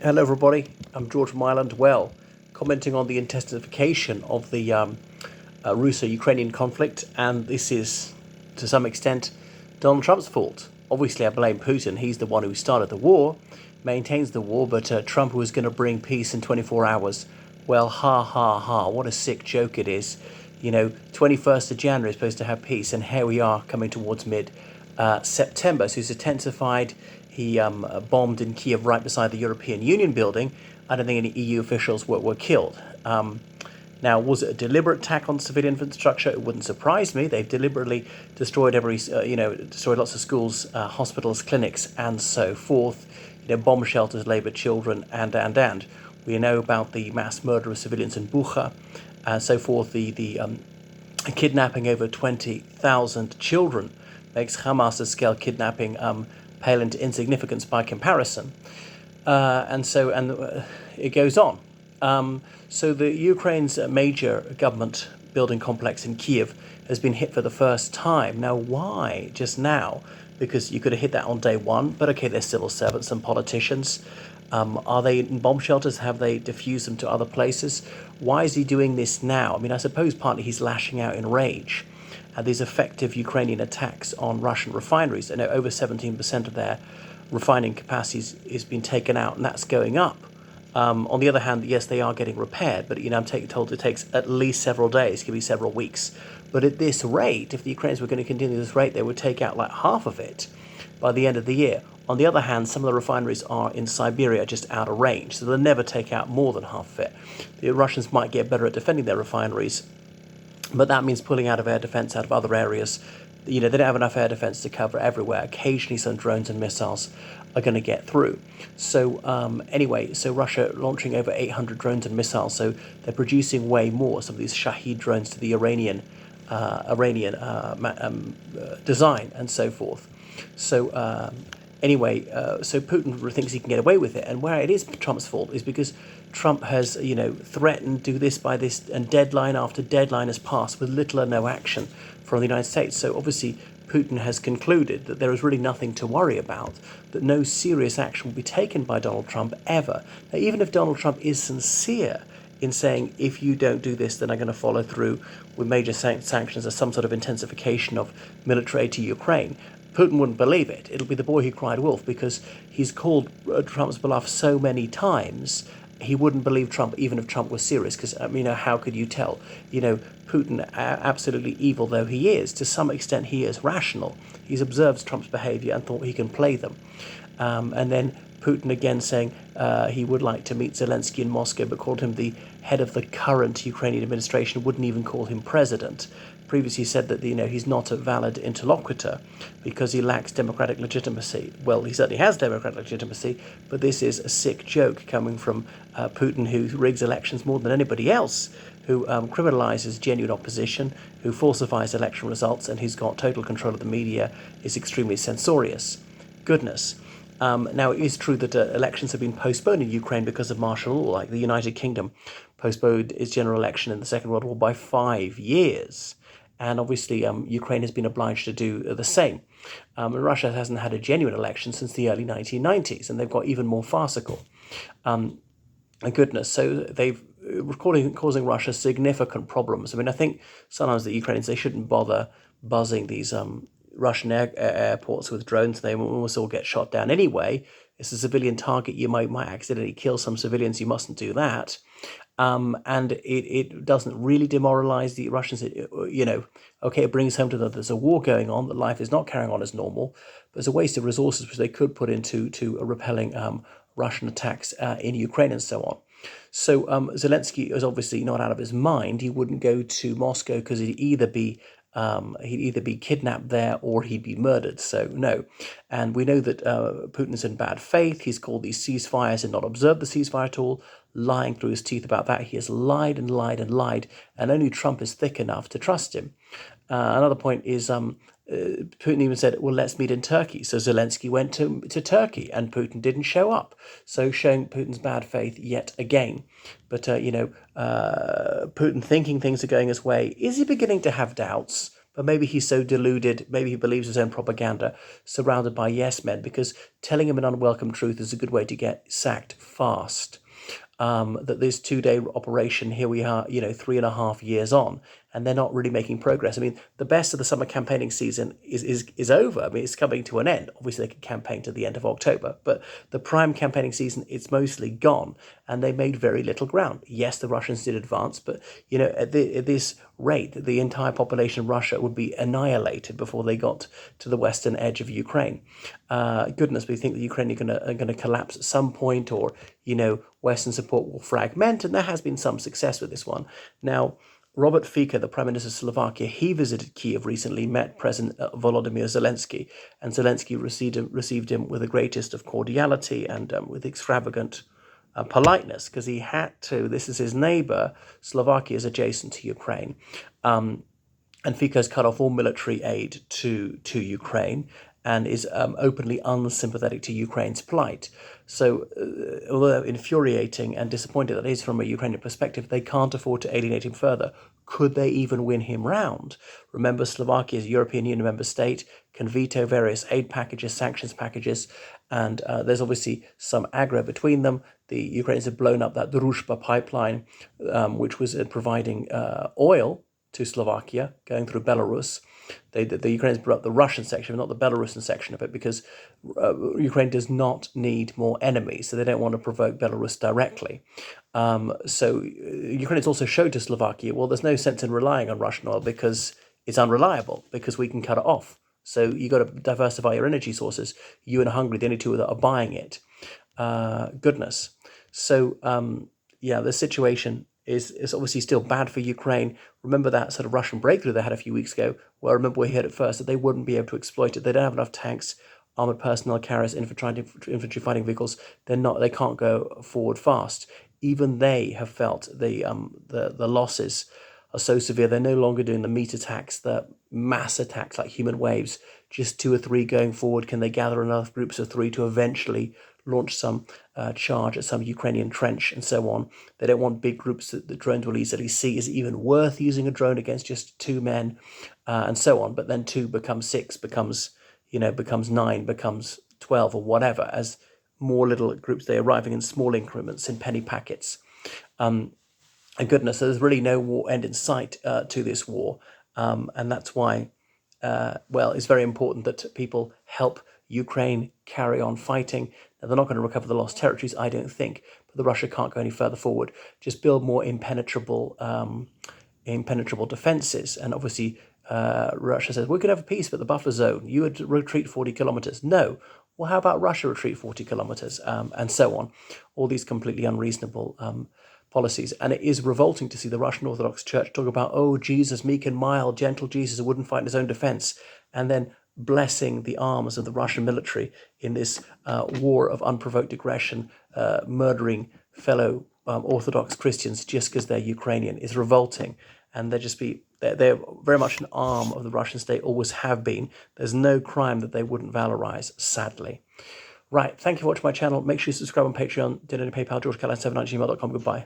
Hello, everybody. I'm George from Ireland. Well, commenting on the intensification of the Russo Ukrainian conflict, and this is, to some extent, Donald Trump's fault. Obviously, I blame Putin. He's the one who started the war, maintains the war, but Trump was going to bring peace in 24 hours. Well, ha ha ha, what a sick joke it is. 21st of January is supposed to have peace, and here we are coming towards mid September. So he's intensified. He bombed in Kiev right beside the European Union building. I don't think any EU officials were killed. Now, was it a deliberate attack on civilian infrastructure? It wouldn't surprise me. They've deliberately destroyed destroyed lots of schools, hospitals, clinics, and so forth. Bomb shelters, labor children, and. We know about the mass murder of civilians in Bucha, and so forth. The kidnapping over 20,000 children makes Hamas's scale kidnapping pale into insignificance by comparison. And it goes on. So the Ukraine's major government building complex in Kiev has been hit for the first time. Now, why just now? Because you could have hit that on day one, but okay, they're civil servants and politicians. Are they in bomb shelters? Have they diffused them to other places? Why is he doing this now? I mean, I suppose partly he's lashing out in rage at these effective Ukrainian attacks on Russian refineries. I know over 17% of their refining capacity is being taken out, and that's going up. On the other hand, yes, they are getting repaired, but I'm told it takes at least several days, could be several weeks. But at this rate, if the Ukrainians were going to continue this rate, they would take out like half of it by the end of the year. On the other hand, some of the refineries are in Siberia, just out of range, so they'll never take out more than half of it. The Russians might get better at defending their refineries, but that means pulling out of air defense out of other areas. They don't have enough air defense to cover everywhere. Occasionally some drones and missiles are going to get through. So so Russia launching over 800 drones and missiles, so they're producing way more. Some of these Shahed drones to the Iranian design and so forth. So Putin thinks he can get away with it, and where it is Trump's fault is because Trump has, threatened do this by this, and deadline after deadline has passed with little or no action from the United States. So obviously Putin has concluded that there is really nothing to worry about, that no serious action will be taken by Donald Trump ever. Now, even if Donald Trump is sincere in saying, if you don't do this, then I'm going to follow through with major sanctions as some sort of intensification of military aid to Ukraine, Putin wouldn't believe it. It'll be the boy who cried wolf, because he's called Trump's bluff so many times. He wouldn't believe Trump even if Trump was serious, because, how could you tell? Putin, absolutely evil though he is, to some extent he is rational. He's observed Trump's behavior and thought he can play them. And then Putin again saying he would like to meet Zelensky in Moscow, but called him the head of the current Ukrainian administration, wouldn't even call him president. Previously said that he's not a valid interlocutor because he lacks democratic legitimacy. Well, he certainly has democratic legitimacy, but this is a sick joke coming from Putin, who rigs elections more than anybody else, who criminalizes genuine opposition, who falsifies election results, and who's got total control of the media, is extremely censorious. Goodness. Now, it is true that elections have been postponed in Ukraine because of martial law, like the United Kingdom postponed its general election in the Second World War by 5 years. And obviously, Ukraine has been obliged to do the same. And Russia hasn't had a genuine election since the early 1990s, and they've got even more farcical. And goodness, so they've causing Russia significant problems. I think sometimes the Ukrainians, they shouldn't bother buzzing these Russian airports with drones. They almost all get shot down anyway. It's a civilian target. You might accidentally kill some civilians. You mustn't do that. And it doesn't really demoralize the Russians. It brings home to them that there's a war going on, that life is not carrying on as normal. But there's a waste of resources which they could put into repelling Russian attacks in Ukraine and so on. So Zelensky is obviously not out of his mind. He wouldn't go to Moscow because he'd either be kidnapped there or he'd be murdered. So no. And we know that Putin is in bad faith. He's called these ceasefires and not observed the ceasefire at all, lying through his teeth about that. He has lied and lied and lied, and only Trump is thick enough to trust him. Another point is Putin even said, well, let's meet in Turkey. So Zelensky went to Turkey and Putin didn't show up. So showing Putin's bad faith yet again. But, Putin thinking things are going his way. Is he beginning to have doubts? but maybe he's so deluded, maybe he believes his own propaganda, surrounded by yes men, because telling him an unwelcome truth is a good way to get sacked fast. That this 2-day operation, here we are, 3.5 years on, and they're not really making progress. I mean, the best of the summer campaigning season is over. I mean, it's coming to an end. Obviously, they can campaign to the end of October, but the prime campaigning season, it's mostly gone, and they made very little ground. Yes, the Russians did advance, but, at this rate, the entire population of Russia would be annihilated before they got to the western edge of Ukraine. Goodness, we think the Ukraine are going to collapse at some point, or, Western support will fragment, and there has been some success with this one. Now, Robert Fico, the Prime Minister of Slovakia, he visited Kiev recently, met President Volodymyr Zelensky, and Zelensky received him with the greatest of cordiality and with extravagant politeness, because he had to. This is his neighbor. Slovakia is adjacent to Ukraine. And Fico's cut off all military aid to Ukraine and is openly unsympathetic to Ukraine's plight. So, although infuriating and disappointing that is from a Ukrainian perspective, they can't afford to alienate him further. Could they even win him round? Remember, Slovakia is a European Union member state, can veto various aid packages, sanctions packages, and there's obviously some aggro between them. The Ukrainians have blown up that Druzhba pipeline, which was providing oil to Slovakia, going through Belarus. The Ukrainians blew up the Russian section, but not the Belarusian section of it, because Ukraine does not need more enemies, so they don't want to provoke Belarus directly. So Ukrainians also showed to Slovakia, well, there's no sense in relying on Russian oil because it's unreliable, because we can cut it off. So you got to diversify your energy sources. You and Hungary, the only two that are buying it. Goodness. So, the situation is obviously still bad for Ukraine. Remember that sort of Russian breakthrough they had a few weeks ago? Well, remember we heard at first that they wouldn't be able to exploit it. They don't have enough tanks, armored personnel carriers, infantry fighting vehicles. They can't go forward fast. Even they have felt the losses are so severe. They're no longer doing the meat attacks, the mass attacks like human waves. Just 2 or 3 going forward. Can they gather enough groups of 3 to eventually launch some charge at some Ukrainian trench and so on? They don't want big groups that the drones will easily see. Is it even worth using a drone against just 2 men, and so on? But then 2 becomes 6, becomes 9, becomes 12, or whatever, as more little groups, they're arriving in small increments in penny packets. And goodness, so there's really no war end in sight to this war, and that's why it's very important that people help Ukraine carry on fighting. Now, they're not going to recover the lost territories, I don't think, but the Russia can't go any further forward. Just build more impenetrable defenses. And obviously, Russia says, we could have a peace, but the buffer zone, you would retreat 40 kilometers. No. Well, how about Russia retreat 40 kilometers, and so on? All these completely unreasonable policies. And it is revolting to see the Russian Orthodox Church talk about, oh, Jesus, meek and mild, gentle Jesus, who wouldn't fight in his own defense, and then blessing the arms of the Russian military in this war of unprovoked aggression, murdering fellow Orthodox Christians just because they're Ukrainian, is revolting. And they're very much an arm of the Russian state, always have been. There's no crime that they wouldn't valorize, sadly. Right, thank you for watching my channel. Make sure you subscribe on Patreon, donate to PayPal, georgecallahan7@gmail.com. Goodbye.